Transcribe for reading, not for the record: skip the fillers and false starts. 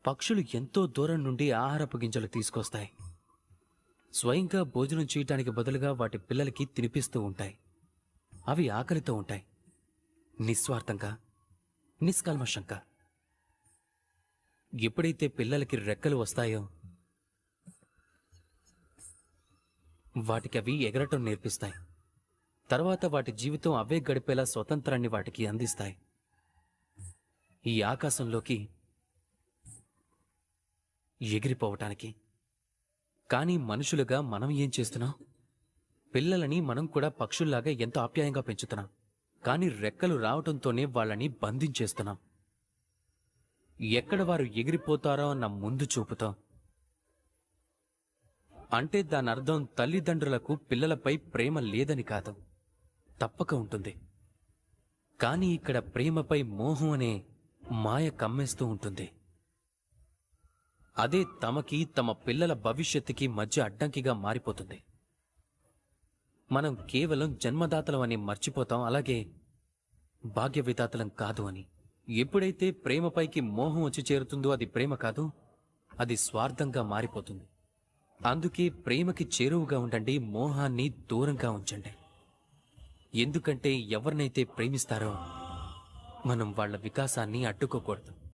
పక్షులు ఎంతో దూరం నుండి ఆహారపు గింజలు తీసుకొస్తాయి. స్వయంగా భోజనం చేయటానికి బదులుగా వాటి పిల్లలకి తినిపిస్తూ ఉంటాయి. అవి ఆకలితో ఉంటాయి, నిస్వార్థంగా, నిష్కల్మషంగా. ఎప్పుడైతే పిల్లలకి రెక్కలు వస్తాయో వాటికి అవి ఎగరటం నేర్పిస్తాయి. తర్వాత వాటి జీవితం అవే గడిపేలా స్వతంత్రాన్ని వాటికి అందిస్తాయి. ఈ ఆకాశంలోకి ఎగిరిపోవటానికి. కానీ మనుషులుగా మనం ఏం చేస్తున్నాం? పిల్లలని మనం కూడా పక్షుల్లాగా ఎంతో ఆప్యాయంగా పెంచుతున్నాం. కానీ రెక్కలు రావటంతోనే వాళ్ళని బంధించేస్తున్నాం. ఎక్కడ వారు ఎగిరిపోతారో అన్న ముందు చూపుతో. అంటే దాని అర్థం తల్లిదండ్రులకు పిల్లలపై ప్రేమ లేదని కాదు, తప్పక ఉంటుంది. కానీ ఇక్కడ ప్రేమపై మోహం అనే మాయ కమ్మేస్తూ ఉంటుంది. అదే తమకి తమ పిల్లల భవిష్యత్తుకి మధ్య అడ్డంకిగా మారిపోతుంది. మనం కేవలం జన్మదాతలం అని మర్చిపోతాం, అలాగే భాగ్య విధాతలం కాదు అని. ఎప్పుడైతే ప్రేమపైకి మోహం వచ్చి చేరుతుందో అది ప్రేమ కాదు, అది స్వార్థంగా మారిపోతుంది. అందుకే ప్రేమకి చేరువుగా ఉండండి, మోహాన్ని దూరంగా ఉంచండి. ఎందుకంటే ఎవరినైతే ప్రేమిస్తారో మనం వాళ్ళ వికాసాన్ని అడ్డుకోకూడదు.